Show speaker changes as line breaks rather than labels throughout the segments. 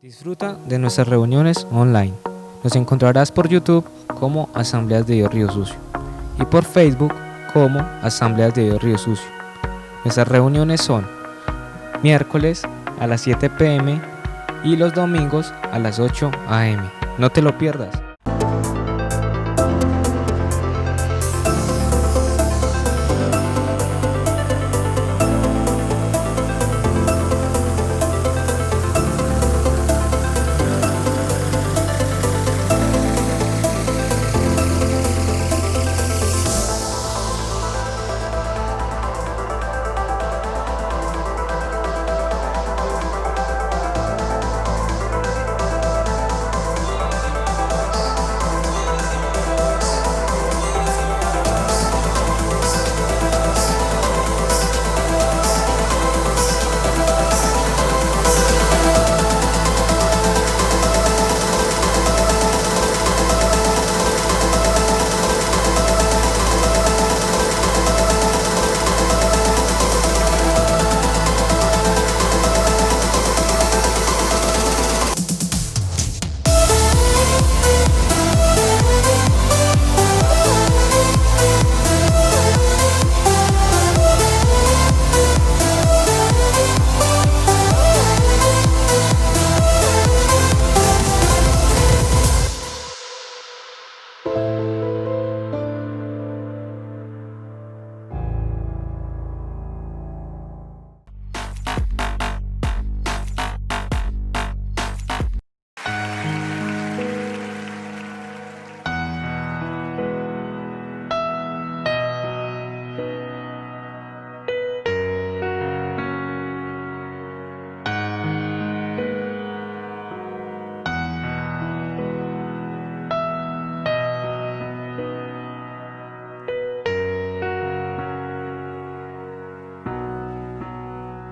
Disfruta de nuestras reuniones online. Nos encontrarás por YouTube como Asambleas de Dios Río Sucio y por Facebook como Asambleas de Dios Río Sucio. Nuestras reuniones son miércoles a las 7 p.m. y los domingos a las 8 a.m. No te lo pierdas.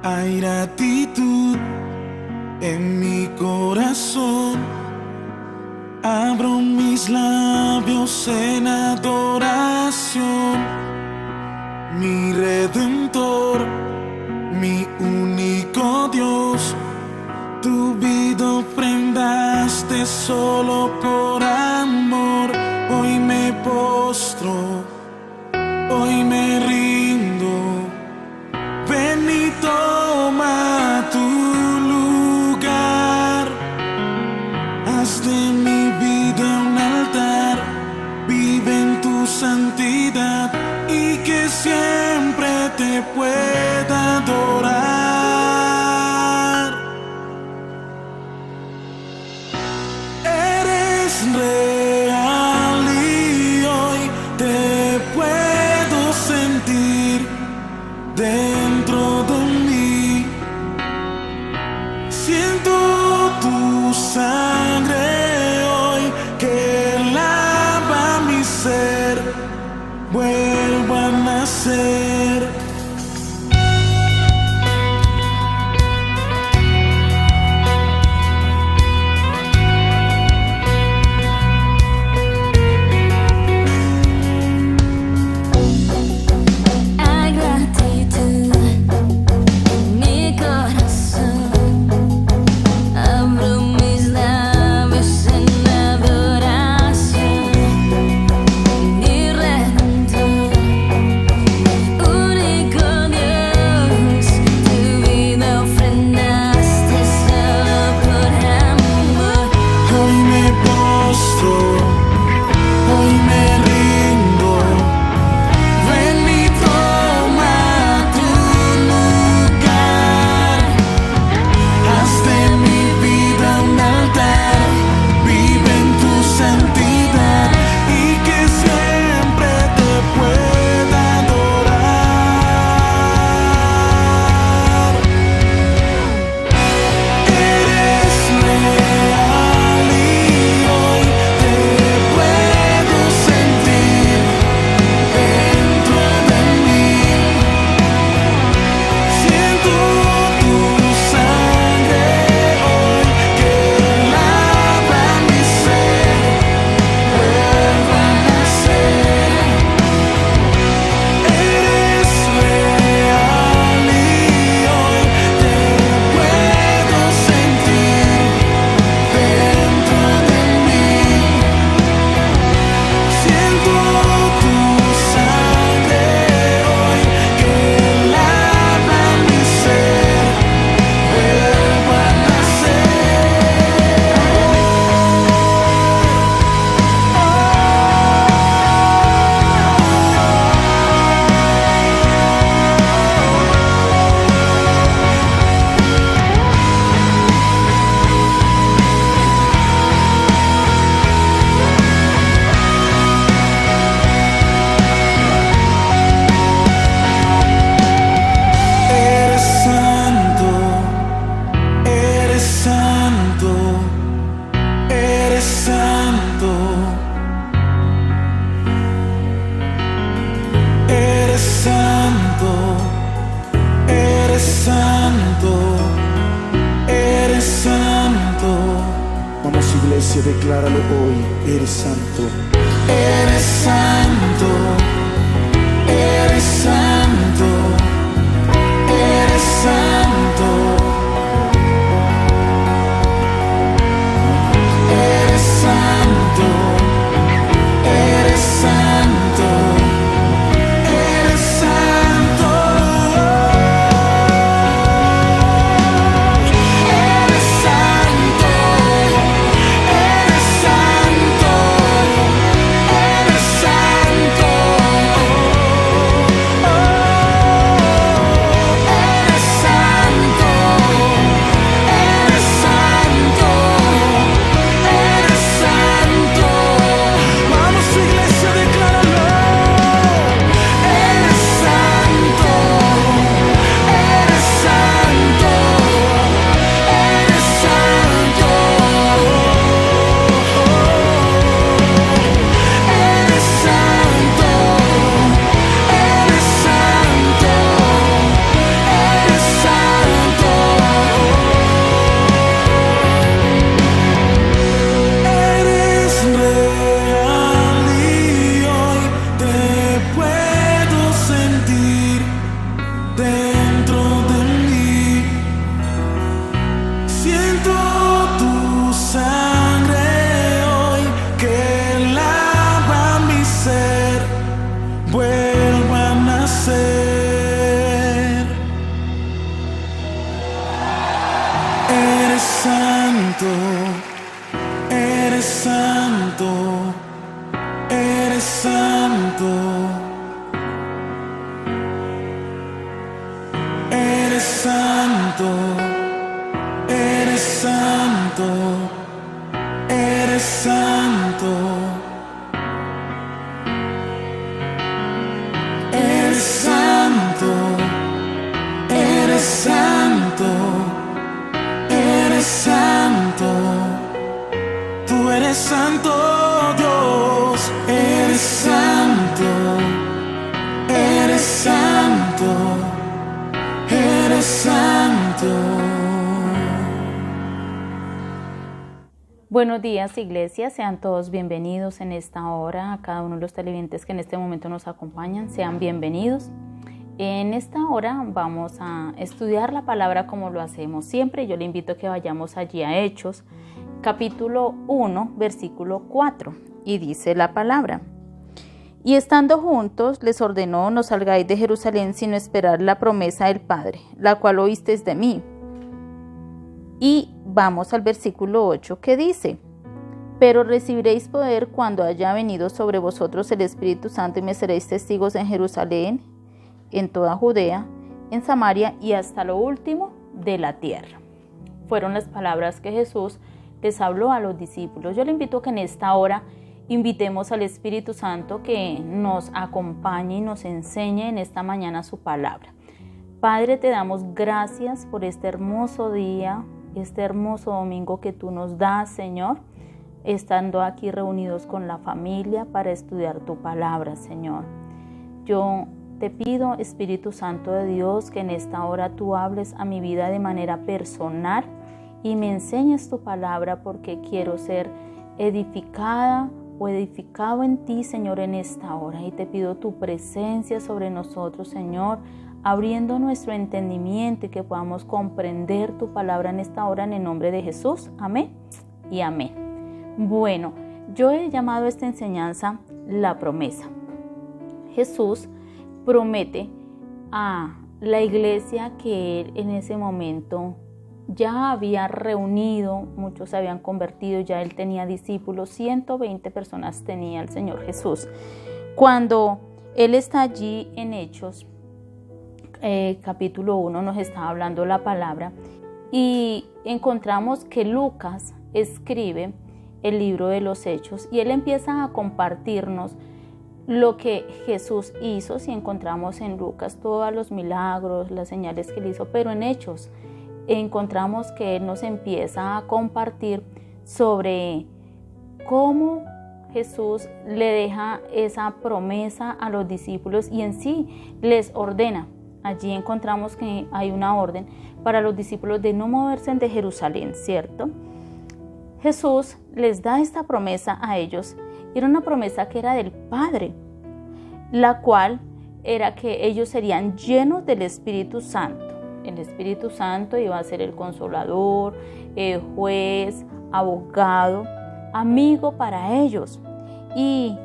Hay gratitud en mi corazón, abro mis labios en adoración. Mi Redentor, mi único Dios, tu vida ofrendaste solo por amor. Hoy me postro, hoy me rindo. Ven y toma tu lugar, haz de mi vida un altar, vive en tu santidad y que siempre te pueda adorar. Eres real y hoy te puedo sentir dentro de mí. Siento tu sangre hoy que lava mi ser, vuelvo a nacer.
Mi Redentor,
Vamos iglesia, decláralo hoy. Eres santo. Eres santo. Eres santo. Eres santo. Eres santo. Eres santo. Eres santo. Eres santo. Eres santo. Eres santo. Eres santo. Eres santo. Eres santo. Vamos iglesia, decláralo. Eres santo. Eres santo. Eres santo. Eres santo. Eres santo. Eres santo. Eres real y hoy te puedo sentir dentro de mí. Siento tu sangre hoy que lava mi ser, vuelvo a nacer. Eres santo. Eres santo, eres santo, eres santo, eres santo, eres santo, eres santo, eres santo, eres santo. Tú eres santo, Dios, eres santo, eres santo, eres santo.
Buenos días, iglesia, sean todos bienvenidos en esta hora. A cada uno de los televidentes que en este momento nos acompañan, sean bienvenidos. En esta hora vamos a estudiar la palabra como lo hacemos siempre. Yo le invito a que vayamos allí a Hechos, capítulo 1, versículo 4, y dice la palabra: y estando juntos les ordenó: no salgáis de Jerusalén sino esperar la promesa del Padre, la cual oísteis de mí. Y vamos al versículo 8, que dice: pero recibiréis poder cuando haya venido sobre vosotros el Espíritu Santo, y me seréis testigos en Jerusalén, en toda Judea, en Samaria y hasta lo último de la tierra. Fueron las palabras que Jesús les habló a los discípulos. Yo le invito a que en esta hora invitemos al Espíritu Santo que nos acompañe y nos enseñe en esta mañana su palabra. Padre, te damos gracias por este hermoso día, este hermoso domingo que tú nos das, Señor, estando aquí reunidos con la familia para estudiar tu palabra, Señor. Yo te pido, Espíritu Santo de Dios, que en esta hora tú hables a mi vida de manera personal y me enseñes tu palabra, porque quiero ser edificada o edificado en ti, Señor, en esta hora. Y te pido tu presencia sobre nosotros, Señor, abriendo nuestro entendimiento y que podamos comprender tu palabra en esta hora, en el nombre de Jesús. Amén y amén. Bueno, yo he llamado a esta enseñanza la promesa. Jesús promete a la iglesia que él en ese momento ya había reunido, muchos se habían convertido, ya él tenía discípulos, 120 personas tenía el Señor Jesús. Cuando él está allí en Hechos, capítulo 1, nos está hablando la palabra, y encontramos que Lucas escribe el libro de los Hechos y él empieza a compartirnos lo que Jesús hizo. Si encontramos en Lucas todos los milagros, las señales que él hizo, pero en Hechos encontramos que él nos empieza a compartir sobre cómo Jesús le deja esa promesa a los discípulos y en sí les ordena. Allí encontramos que hay una orden para los discípulos de no moverse de Jerusalén, ¿cierto? Jesús les da esta promesa a ellos. Y era una promesa que era del Padre, la cual era que ellos serían llenos del Espíritu Santo. El Espíritu Santo iba a ser el consolador, juez, abogado, amigo para ellos. Y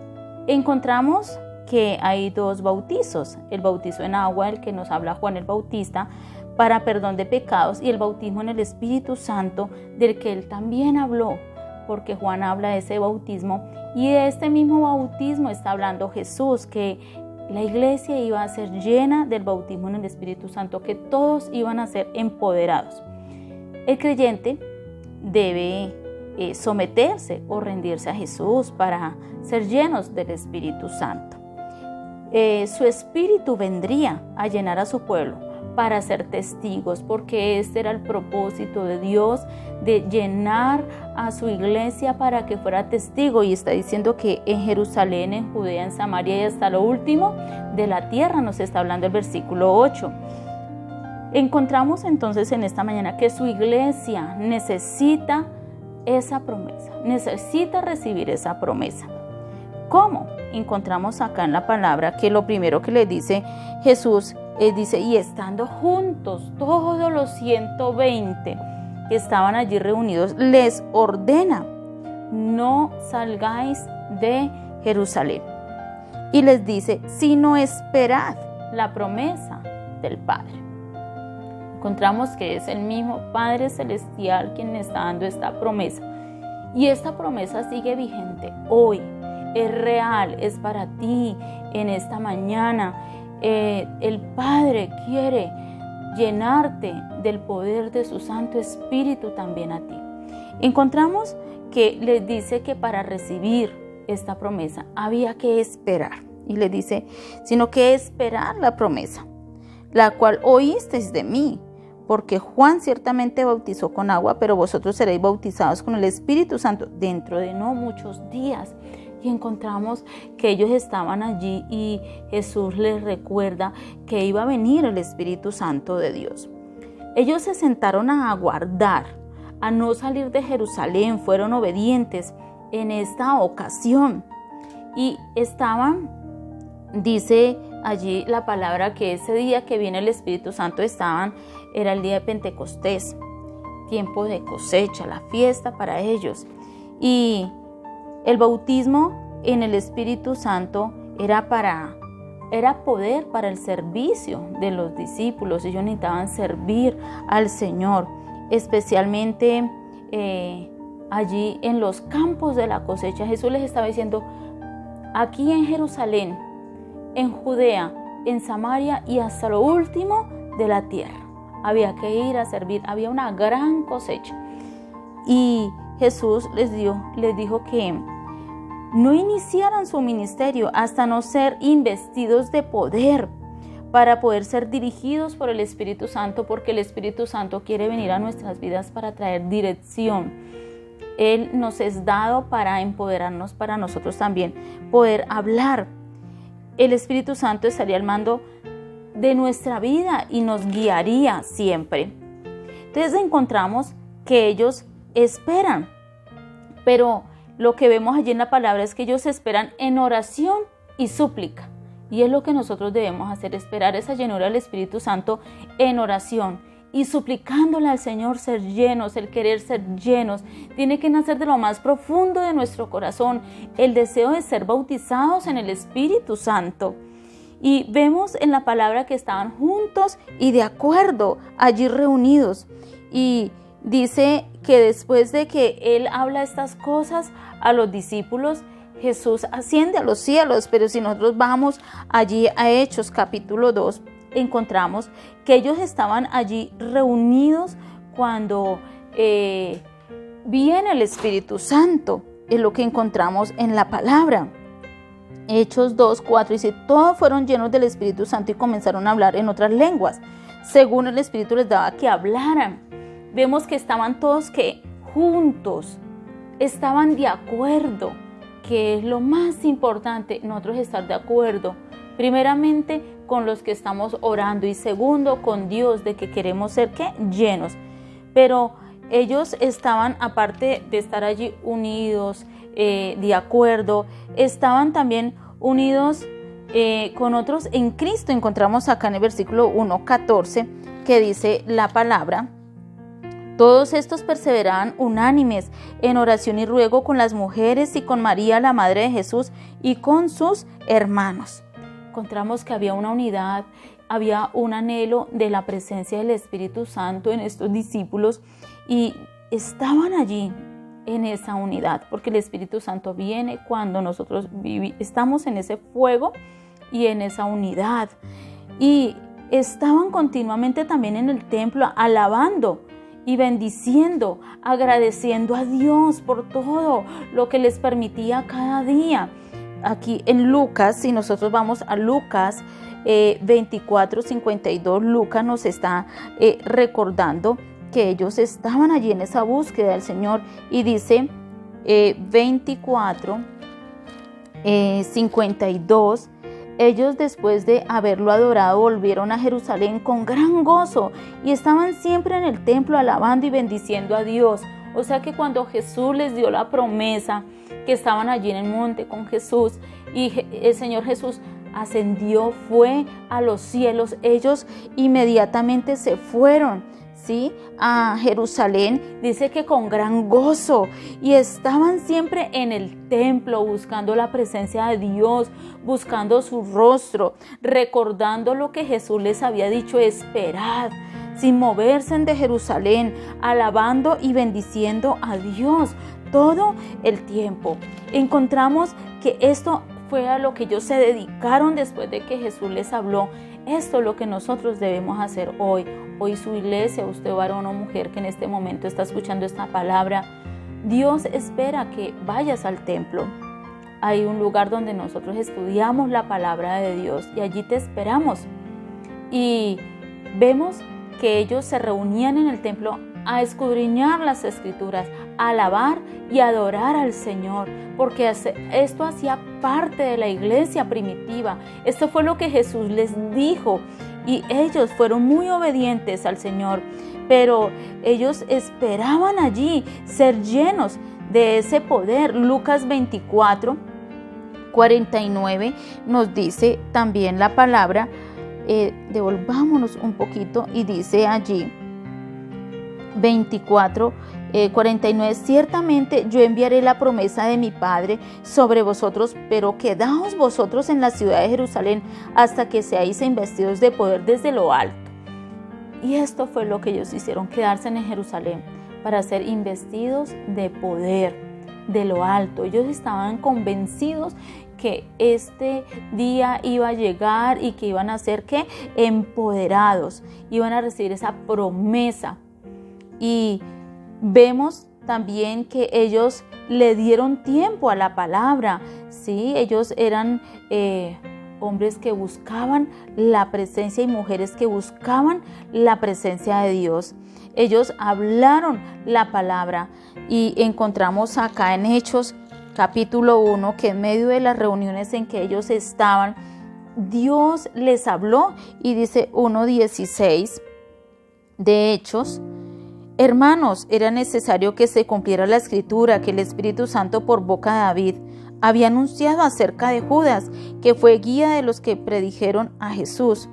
encontramos que hay dos bautizos, el bautizo en agua, el que nos habla Juan el Bautista, para perdón de pecados, y el bautismo en el Espíritu Santo, del que él también habló, porque Juan habla de ese bautismo, y de este mismo bautismo está hablando Jesús, que la iglesia iba a ser llena del bautismo en el Espíritu Santo, que todos iban a ser empoderados. El creyente debe someterse o rendirse a Jesús para ser llenos del Espíritu Santo. Su Espíritu vendría a llenar a su pueblo para ser testigos, porque este era el propósito de Dios, de llenar a su iglesia para que fuera testigo. Y está diciendo que en Jerusalén, en Judea, en Samaria y hasta lo último de la tierra, nos está hablando el versículo 8. Encontramos entonces en esta mañana que su iglesia necesita esa promesa, necesita recibir esa promesa. ¿Cómo? Encontramos acá en la palabra que lo primero que le dice Jesús, dice, y estando juntos todos los 120 que estaban allí reunidos, les ordena, no salgáis de Jerusalén. Y les dice, sino esperad la promesa del Padre. Encontramos que es el mismo Padre Celestial quien está dando esta promesa. Y esta promesa sigue vigente hoy. Es real, es para ti en esta mañana. El Padre quiere llenarte del poder de su Santo Espíritu también a ti. Encontramos que les dice que para recibir esta promesa había que esperar. Y le dice, sino que esperar la promesa, la cual oísteis de mí. Porque Juan ciertamente bautizó con agua, pero vosotros seréis bautizados con el Espíritu Santo dentro de no muchos días. Y encontramos que ellos estaban allí y Jesús les recuerda que iba a venir el Espíritu Santo de Dios. Ellos se sentaron a aguardar, a no salir de Jerusalén, fueron obedientes en esta ocasión. Y estaban, dice allí la palabra, que ese día que viene el Espíritu Santo era el día de Pentecostés, tiempo de cosecha, la fiesta para ellos. Y el bautismo en el Espíritu Santo era poder para el servicio de los discípulos. Ellos necesitaban servir al Señor, especialmente allí en los campos de la cosecha. Jesús les estaba diciendo, aquí en Jerusalén, en Judea, en Samaria y hasta lo último de la tierra, había que ir a servir, había una gran cosecha. Y Jesús les dijo que no iniciaran su ministerio hasta no ser investidos de poder, para poder ser dirigidos por el Espíritu Santo, porque el Espíritu Santo quiere venir a nuestras vidas para traer dirección. Él nos es dado para empoderarnos, para nosotros también poder hablar. El Espíritu Santo estaría al mando de nuestra vida y nos guiaría siempre. Entonces encontramos que ellos esperan, pero lo que vemos allí en la palabra es que ellos esperan en oración y súplica. Y es lo que nosotros debemos hacer, esperar esa llenura del Espíritu Santo en oración y suplicándole al Señor ser llenos, el querer ser llenos. Tiene que nacer de lo más profundo de nuestro corazón el deseo de ser bautizados en el Espíritu Santo. Y vemos en la palabra que estaban juntos y de acuerdo allí reunidos. Y dice que después de que Él habla estas cosas a los discípulos, Jesús asciende a los cielos. Pero si nosotros vamos allí a Hechos capítulo 2, encontramos que ellos estaban allí reunidos cuando viene el Espíritu Santo. Es lo que encontramos en la palabra. Hechos 2:4 dice, todos fueron llenos del Espíritu Santo y comenzaron a hablar en otras lenguas, según el Espíritu les daba que hablaran. Vemos que estaban todos juntos, estaban de acuerdo, que es lo más importante, nosotros estar de acuerdo, primeramente con los que estamos orando y segundo con Dios, de que queremos ser llenos. Pero ellos estaban, aparte de estar allí unidos, de acuerdo, estaban también unidos con otros en Cristo. Encontramos acá en el versículo 1:14 que dice la palabra: todos estos perseveraban unánimes en oración y ruego con las mujeres y con María, la madre de Jesús, y con sus hermanos. Encontramos que había una unidad, había un anhelo de la presencia del Espíritu Santo en estos discípulos y estaban allí en esa unidad, porque el Espíritu Santo viene cuando nosotros estamos en ese fuego y en esa unidad. Y estaban continuamente también en el templo alabando y bendiciendo, agradeciendo a Dios por todo lo que les permitía cada día. Aquí en Lucas, si nosotros vamos a Lucas 24:52, Lucas nos está recordando que ellos estaban allí en esa búsqueda del Señor, y dice 24:52, ellos después de haberlo adorado volvieron a Jerusalén con gran gozo y estaban siempre en el templo alabando y bendiciendo a Dios. O sea que cuando Jesús les dio la promesa, que estaban allí en el monte con Jesús y el Señor Jesús ascendió, fue a los cielos, ellos inmediatamente se fueron, ¿sí?, a Jerusalén, dice que con gran gozo, y estaban siempre en el templo buscando la presencia de Dios, buscando su rostro, recordando lo que Jesús les había dicho: esperad, sin moverse de Jerusalén, alabando y bendiciendo a Dios todo el tiempo. Encontramos que esto fue a lo que ellos se dedicaron después de que Jesús les habló. Esto es lo que nosotros debemos hacer hoy. Hoy su iglesia, usted varón o mujer que en este momento está escuchando esta palabra, Dios espera que vayas al templo. Hay un lugar donde nosotros estudiamos la palabra de Dios y allí te esperamos. Y vemos que ellos se reunían en el templo a escudriñar las escrituras, a alabar y adorar al Señor, porque esto hacía parte de la iglesia primitiva. Esto fue lo que Jesús les dijo y ellos fueron muy obedientes al Señor, pero ellos esperaban allí ser llenos de ese poder. Lucas 24:49 nos dice también la palabra, devolvámonos un poquito, y dice allí 24:49, ciertamente yo enviaré la promesa de mi Padre sobre vosotros, pero quedaos vosotros en la ciudad de Jerusalén hasta que seáis investidos de poder desde lo alto. Y esto fue lo que ellos hicieron, quedarse en Jerusalén para ser investidos de poder de lo alto. Ellos estaban convencidos que este día iba a llegar y que iban a ser empoderados, iban a recibir esa promesa. Y vemos también que ellos le dieron tiempo a la palabra, ¿sí? Ellos eran hombres que buscaban la presencia y mujeres que buscaban la presencia de Dios. Ellos hablaron la palabra y encontramos acá en Hechos capítulo 1 que en medio de las reuniones en que ellos estaban, Dios les habló y dice 1:16 de Hechos: hermanos, era necesario que se cumpliera la escritura que el Espíritu Santo por boca de David había anunciado acerca de Judas, que fue guía de los que prendieron a Jesús,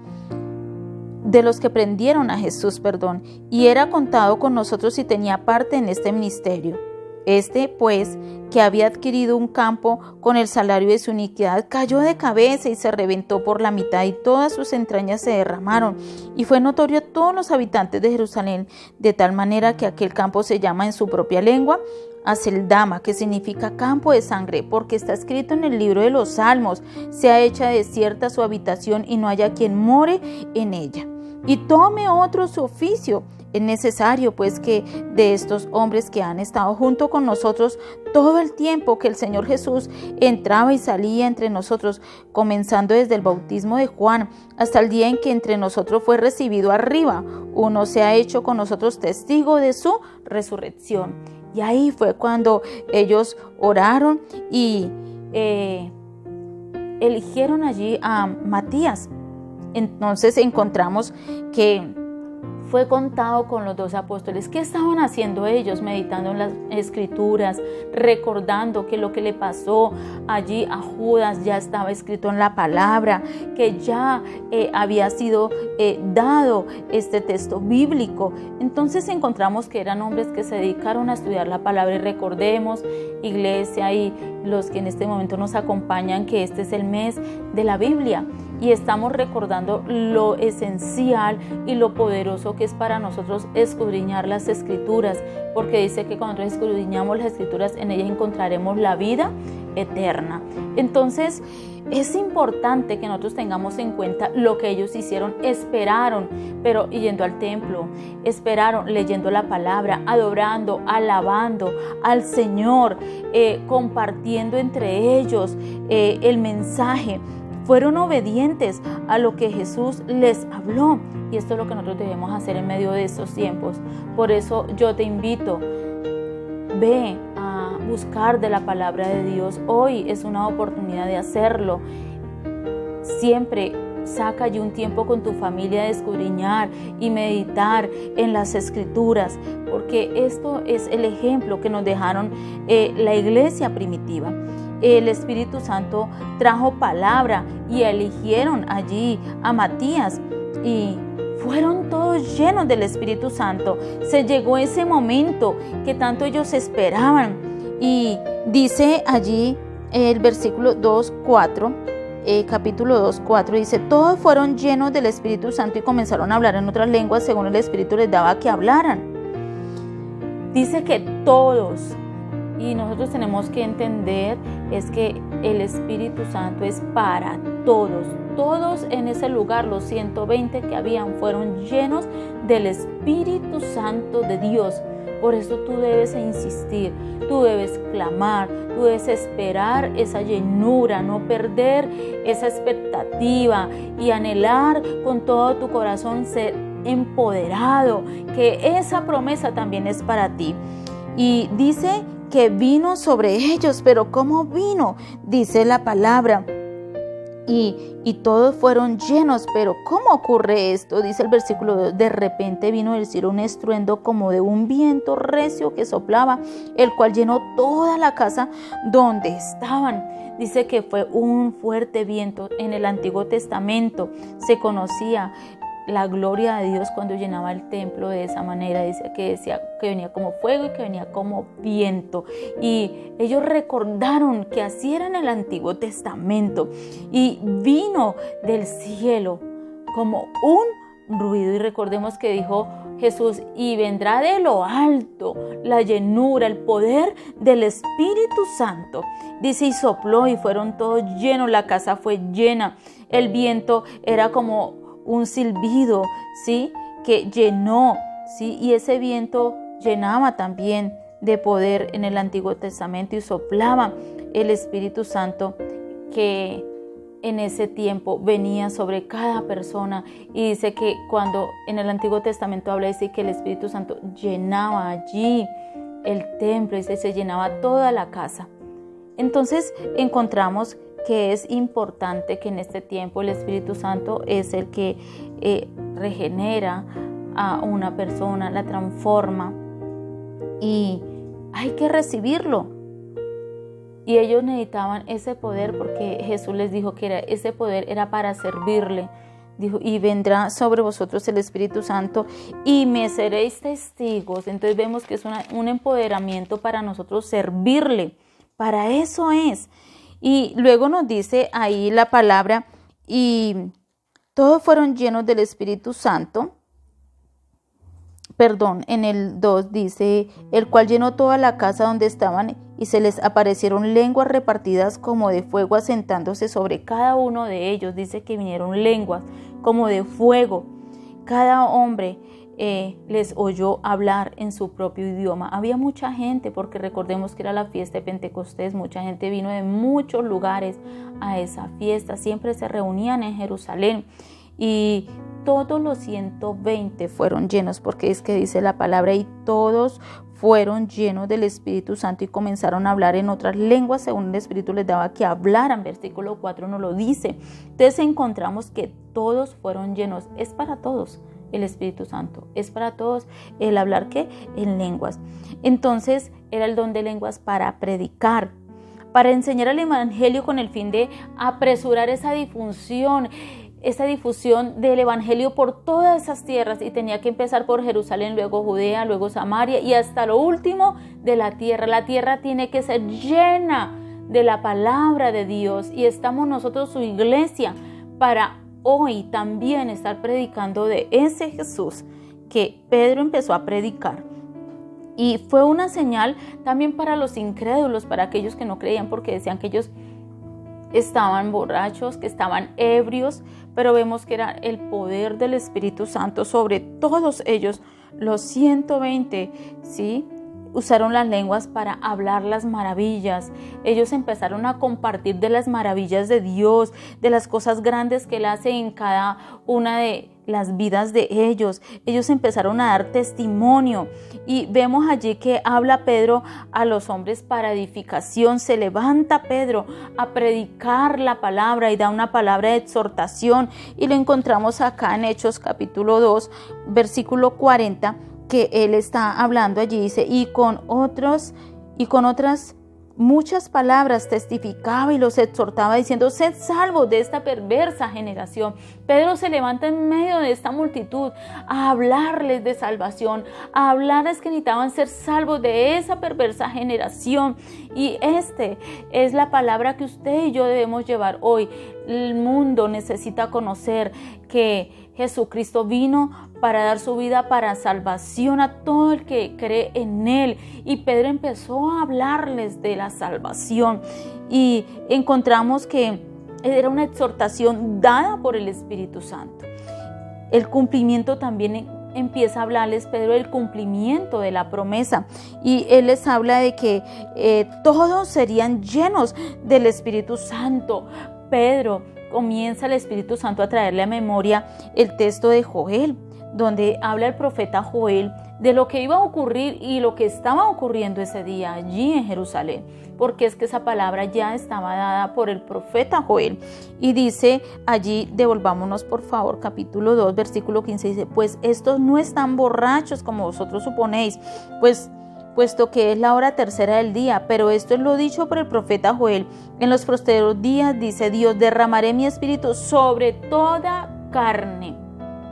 y era contado con nosotros y tenía parte en este ministerio. Este, pues, que había adquirido un campo con el salario de su iniquidad, cayó de cabeza y se reventó por la mitad, y todas sus entrañas se derramaron. Y fue notorio a todos los habitantes de Jerusalén, de tal manera que aquel campo se llama en su propia lengua Aceldama, que significa campo de sangre, porque está escrito en el libro de los Salmos: sea hecha desierta su habitación y no haya quien more en ella. Y tome otro su oficio. Es necesario, pues, que de estos hombres que han estado junto con nosotros todo el tiempo que el Señor Jesús entraba y salía entre nosotros, comenzando desde el bautismo de Juan hasta el día en que entre nosotros fue recibido arriba, uno se ha hecho con nosotros testigo de su resurrección. Y ahí fue cuando ellos oraron y eligieron allí a Matías. Entonces encontramos que fue contado con los 12 apóstoles. ¿Qué estaban haciendo ellos? Meditando en las escrituras, recordando que lo que le pasó allí a Judas ya estaba escrito en la palabra, que ya había sido dado este texto bíblico. Entonces encontramos que eran hombres que se dedicaron a estudiar la palabra. Y recordemos, iglesia y los que en este momento nos acompañan, que este es el mes de la Biblia y estamos recordando lo esencial y lo poderoso que es para nosotros escudriñar las escrituras, porque dice que cuando escudriñamos las escrituras, en ellas encontraremos la vida eterna. Entonces es importante que nosotros tengamos en cuenta lo que ellos hicieron. Esperaron, pero yendo al templo, esperaron leyendo la palabra, adorando, alabando al Señor, compartiendo entre ellos el mensaje. Fueron obedientes a lo que Jesús les habló, y esto es lo que nosotros debemos hacer en medio de estos tiempos. Por eso yo te invito, ve a buscar de la palabra de Dios. Hoy es una oportunidad de hacerlo. Siempre saca allí un tiempo con tu familia de escudriñar y meditar en las escrituras, porque esto es el ejemplo que nos dejaron la iglesia primitiva. El Espíritu Santo trajo palabra y eligieron allí a Matías y fueron todos llenos del Espíritu Santo. Se llegó ese momento que tanto ellos esperaban, y dice allí el versículo 2:4, capítulo 2:4, dice: todos fueron llenos del Espíritu Santo y comenzaron a hablar en otras lenguas según el Espíritu les daba que hablaran. Dice que todos. Y nosotros tenemos que entender es que el Espíritu Santo es para todos. Todos en ese lugar, los 120 que habían, fueron llenos del Espíritu Santo de Dios. Por eso tú debes insistir, tú debes clamar, tú debes esperar esa llenura, no perder esa expectativa y anhelar con todo tu corazón ser empoderado, que esa promesa también es para ti. Y dice que vino sobre ellos, pero ¿cómo vino? Dice la palabra. Y todos fueron llenos, pero ¿cómo ocurre esto? Dice el versículo 2: de repente vino del cielo un estruendo como de un viento recio que soplaba, el cual llenó toda la casa donde estaban. Dice que fue un fuerte viento. En el Antiguo Testamento se conocía la gloria de Dios cuando llenaba el templo de esa manera. Decía que venía como fuego y que venía como viento, y ellos recordaron que así era en el Antiguo Testamento, y vino del cielo como un ruido. Y recordemos que dijo Jesús: y vendrá de lo alto la llenura, el poder del Espíritu Santo. Dice: y sopló y fueron todos llenos, la casa fue llena. El viento era como un silbido, ¿sí?, que llenó, ¿sí? Y ese viento llenaba también de poder en el Antiguo Testamento, y soplaba el Espíritu Santo que en ese tiempo venía sobre cada persona. Y dice que cuando en el Antiguo Testamento habla, dice que el Espíritu Santo llenaba allí el templo, y se llenaba toda la casa. Entonces encontramos que es importante que en este tiempo el Espíritu Santo es el que regenera a una persona, la transforma, y hay que recibirlo. Y ellos necesitaban ese poder, porque Jesús les dijo que ese poder era para servirle. Dijo: y vendrá sobre vosotros el Espíritu Santo y me seréis testigos. Entonces vemos que es un empoderamiento para nosotros servirle. Para eso es. Y luego nos dice ahí la palabra: y todos fueron llenos del Espíritu Santo. En el 2 dice: el cual llenó toda la casa donde estaban, y se les aparecieron lenguas repartidas como de fuego, asentándose sobre cada uno de ellos. Dice que vinieron lenguas como de fuego. Cada hombre les oyó hablar en su propio idioma. Había mucha gente, porque recordemos que era la fiesta de Pentecostés. Mucha gente vino de muchos lugares a esa fiesta. Siempre se reunían en Jerusalén, y todos los 120 fueron llenos, porque es que dice la palabra: y todos fueron llenos del Espíritu Santo y comenzaron a hablar en otras lenguas según el Espíritu les daba que hablaran. Versículo 4 nos lo dice. Entonces encontramos que todos fueron llenos. Es para todos. el Espíritu Santo. Es para todos el hablar, ¿qué? En lenguas. Entonces era el don de lenguas para predicar, para enseñar el evangelio con el fin de apresurar esa difusión del evangelio por todas esas tierras, y tenía que empezar por Jerusalén, luego Judea, luego Samaria y hasta lo último de la tierra. La tierra tiene que ser llena de la palabra de Dios, y estamos nosotros, su iglesia, para hoy también estar predicando de ese Jesús que Pedro empezó a predicar. Y fue una señal también para los incrédulos, para aquellos que no creían, porque decían que ellos estaban borrachos, que estaban ebrios, pero vemos que era el poder del Espíritu Santo sobre todos ellos. Los 120, ¿sí?, usaron las lenguas para hablar las maravillas. Ellos empezaron a compartir de las maravillas de Dios, de las cosas grandes que Él hace en cada una de las vidas de ellos. Ellos empezaron a dar testimonio, y vemos allí que habla Pedro a los hombres para edificación. Se levanta Pedro a predicar la palabra y da una palabra de exhortación, y lo encontramos acá en Hechos capítulo 2, versículo 40, que él está hablando allí. Dice: y con otras muchas palabras testificaba y los exhortaba, diciendo: sed salvos de esta perversa generación. Pedro se levanta en medio de esta multitud a hablarles de salvación, a hablarles que necesitaban ser salvos de esa perversa generación. Y es la palabra que usted y yo debemos llevar hoy. El mundo necesita conocer que Jesucristo vino para dar su vida para salvación a todo el que cree en Él. Y Pedro empezó a hablarles de la salvación, y encontramos que era una exhortación dada por el Espíritu Santo. El cumplimiento también empieza a hablarles Pedro del cumplimiento de la promesa, y él les habla de que todos serían llenos del Espíritu Santo. Pedro comienza el Espíritu Santo a traerle a memoria el texto de Joel, donde habla el profeta Joel de lo que iba a ocurrir y lo que estaba ocurriendo ese día allí en Jerusalén, porque es que esa palabra ya estaba dada por el profeta Joel. Y dice allí, devolvámonos por favor, capítulo 2, versículo 15, dice: pues estos no están borrachos como vosotros suponéis, puesto que es la hora tercera del día, pero esto es lo dicho por el profeta Joel: en los postreros días, dice Dios, derramaré mi espíritu sobre toda carne.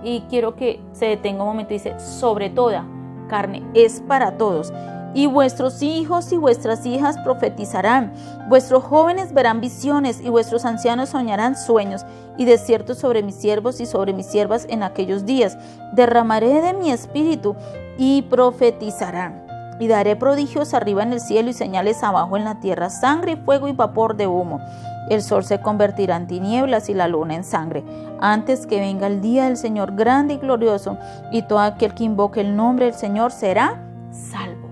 Y quiero que se detenga un momento. Dice: sobre toda carne, es para todos. Y vuestros hijos y vuestras hijas profetizarán, vuestros jóvenes verán visiones, y vuestros ancianos soñarán sueños. Y de cierto sobre mis siervos y sobre mis siervas en aquellos días derramaré de mi espíritu, y profetizarán. Y daré prodigios arriba en el cielo y señales abajo en la tierra: sangre y fuego y vapor de humo. El sol se convertirá en tinieblas y la luna en sangre, antes que venga el día del Señor grande y glorioso, y todo aquel que invoque el nombre del Señor será salvo.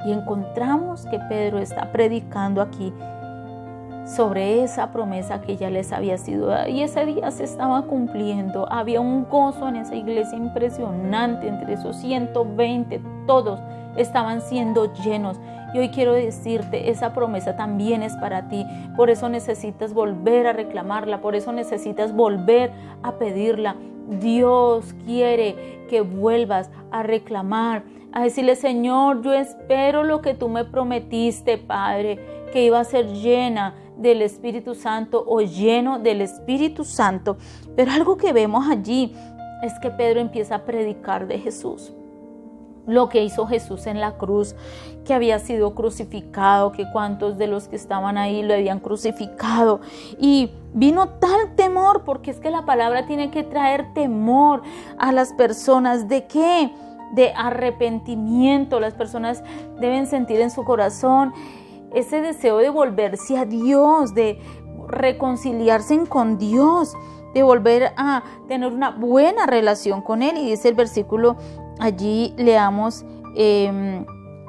Y encontramos que Pedro está predicando aquí sobre esa promesa que ya les había sido dada, y ese día se estaba cumpliendo. Había un gozo en esa iglesia impresionante. Entre esos 120, todos estaban siendo llenos. Y hoy quiero decirte, esa promesa también es para ti. Por eso necesitas volver a reclamarla, por eso necesitas volver a pedirla. Dios quiere que vuelvas a reclamar, a decirle: Señor, yo espero lo que tú me prometiste, Padre, que iba a ser llena del Espíritu Santo o lleno del Espíritu Santo. Pero algo que vemos allí es que Pedro empieza a predicar de Jesús. Lo que hizo Jesús en la cruz, que había sido crucificado, que cuántos de los que estaban ahí lo habían crucificado. Y vino tal temor, porque es que la palabra tiene que traer temor a las personas. ¿De qué? De arrepentimiento. Las personas deben sentir en su corazón ese deseo de volverse a Dios, de reconciliarse con Dios, de volver a tener una buena relación con Él. Y dice el versículo, allí leamos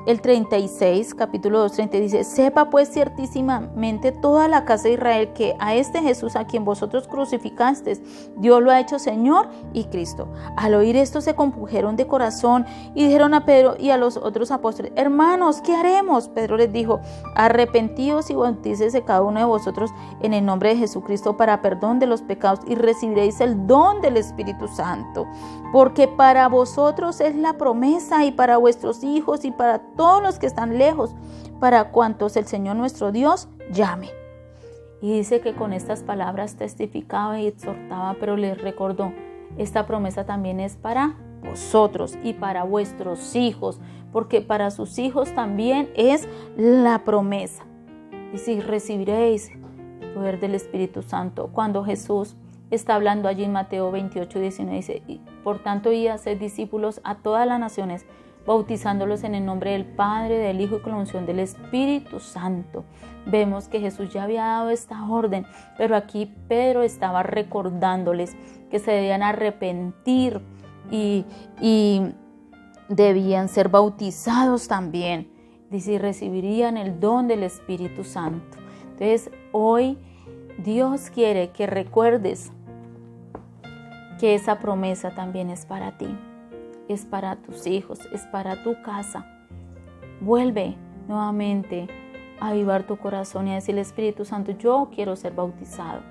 el 36, capítulo 2, 30, dice: sepa pues ciertísimamente toda la casa de Israel que a este Jesús a quien vosotros crucificasteis, Dios lo ha hecho Señor y Cristo. Al oír esto se compungeron de corazón y dijeron a Pedro y a los otros apóstoles: hermanos, ¿qué haremos? Pedro les dijo: arrepentíos y bautícese cada uno de vosotros en el nombre de Jesucristo para perdón de los pecados y recibiréis el don del Espíritu Santo, porque para vosotros es la promesa y para vuestros hijos y para todos los que están lejos, para cuantos el Señor nuestro Dios llame. Y dice que con estas palabras testificaba y exhortaba, pero les recordó: esta promesa también es para vosotros y para vuestros hijos, porque para sus hijos también es la promesa. Dice: recibiréis el poder del Espíritu Santo. Cuando Jesús está hablando allí en Mateo 28, 19, dice: por tanto, id a hacer discípulos a todas las naciones, bautizándolos en el nombre del Padre, del Hijo y con la unción del Espíritu Santo. Vemos que Jesús ya había dado esta orden, pero aquí Pedro estaba recordándoles que se debían arrepentir y debían ser bautizados también. Dice: y recibirían el don del Espíritu Santo. Entonces, hoy Dios quiere que recuerdes que esa promesa también es para ti. Es para tus hijos, es para tu casa. Vuelve nuevamente a avivar tu corazón y a decirle: Espíritu Santo, yo quiero ser bautizado,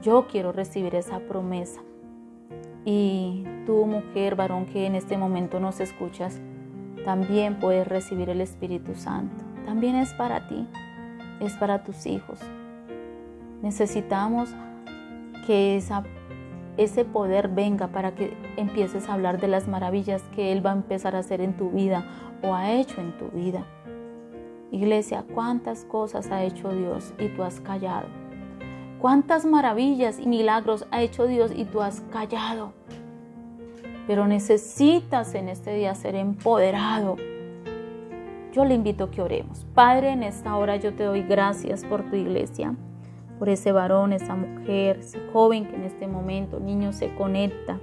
yo quiero recibir esa promesa. Y tú, mujer, varón, que en este momento nos escuchas, también puedes recibir el Espíritu Santo. También es para ti, es para tus hijos. Necesitamos que ese poder venga para que empieces a hablar de las maravillas que Él va a empezar a hacer en tu vida o ha hecho en tu vida. Iglesia, ¿cuántas cosas ha hecho Dios y tú has callado? ¿Cuántas maravillas y milagros ha hecho Dios y tú has callado? Pero necesitas en este día ser empoderado. Yo le invito a que oremos. Padre, en esta hora yo te doy gracias por tu iglesia, por ese varón, esa mujer, ese joven que en este momento, niño, se conecta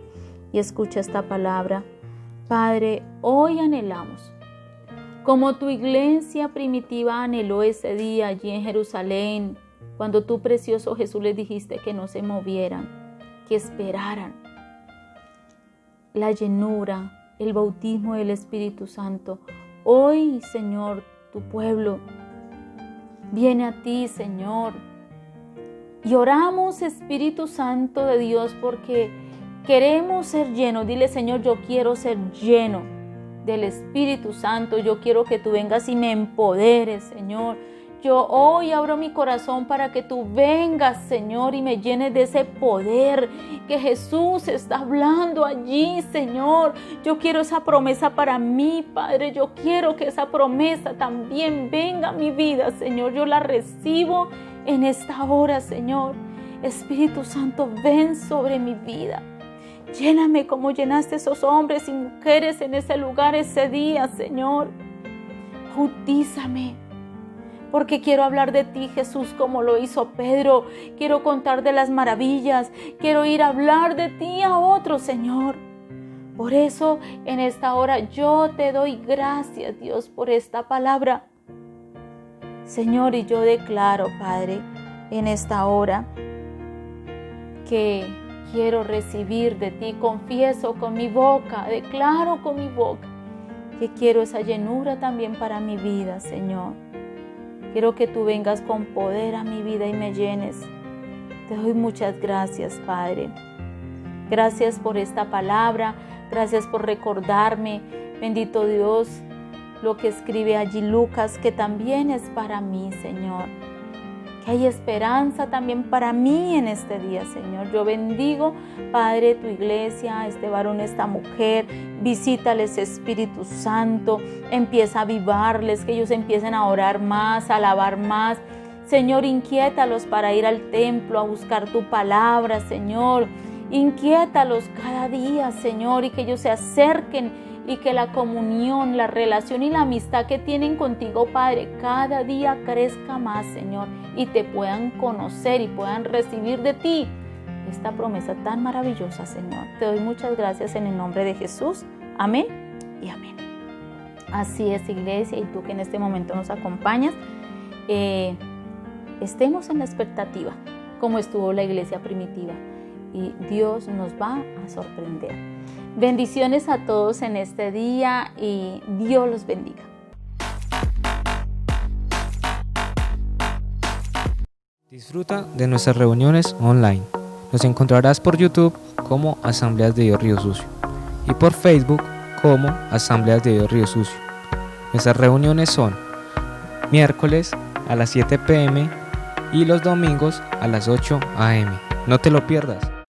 y escucha esta palabra. Padre, hoy anhelamos, como tu iglesia primitiva anheló ese día allí en Jerusalén, cuando tú, precioso Jesús, les dijiste que no se movieran, que esperaran la llenura, el bautismo del Espíritu Santo. Hoy, Señor, tu pueblo viene a ti, Señor, y oramos, Espíritu Santo de Dios, porque queremos ser llenos. Dile: Señor, yo quiero ser lleno del Espíritu Santo. Yo quiero que tú vengas y me empoderes, Señor. Yo hoy abro mi corazón para que tú vengas, Señor, y me llenes de ese poder que Jesús está hablando allí, Señor. Yo quiero esa promesa para mí, Padre. Yo quiero que esa promesa también venga a mi vida, Señor. Yo la recibo en esta hora, Señor. Espíritu Santo, ven sobre mi vida. Lléname como llenaste a esos hombres y mujeres en ese lugar ese día, Señor. Bautízame, porque quiero hablar de ti, Jesús, como lo hizo Pedro. Quiero contar de las maravillas. Quiero ir a hablar de ti a otros, Señor. Por eso, en esta hora, yo te doy gracias, Dios, por esta palabra. Señor, y yo declaro, Padre, en esta hora, que quiero recibir de ti. Confieso con mi boca, declaro con mi boca, que quiero esa llenura también para mi vida, Señor. Quiero que tú vengas con poder a mi vida y me llenes. Te doy muchas gracias, Padre. Gracias por esta palabra. Gracias por recordarme, bendito Dios, lo que escribe allí Lucas, que también es para mí, Señor. Que hay esperanza también para mí en este día, Señor. Yo bendigo, Padre, tu iglesia, este varón, esta mujer. Visítales, Espíritu Santo. Empieza a avivarles, que ellos empiecen a orar más, a alabar más. Señor, inquiétalos para ir al templo a buscar tu palabra, Señor. Inquiétalos cada día, Señor, y que ellos se acerquen y que la comunión, la relación y la amistad que tienen contigo, Padre, cada día crezca más, Señor, y te puedan conocer y puedan recibir de ti esta promesa tan maravillosa, Señor. Te doy muchas gracias en el nombre de Jesús. Amén y amén. Así es, iglesia, y tú que en este momento nos acompañas, estemos en la expectativa, como estuvo la iglesia primitiva, y Dios nos va a sorprender. Bendiciones a todos en este día y Dios los bendiga.
Disfruta de nuestras reuniones online. Nos encontrarás por YouTube como Asambleas de Dios Río Sucio y por Facebook como Asambleas de Dios Río Sucio. Nuestras reuniones son miércoles a las 7 p.m. y los domingos a las 8 a.m. No te lo pierdas.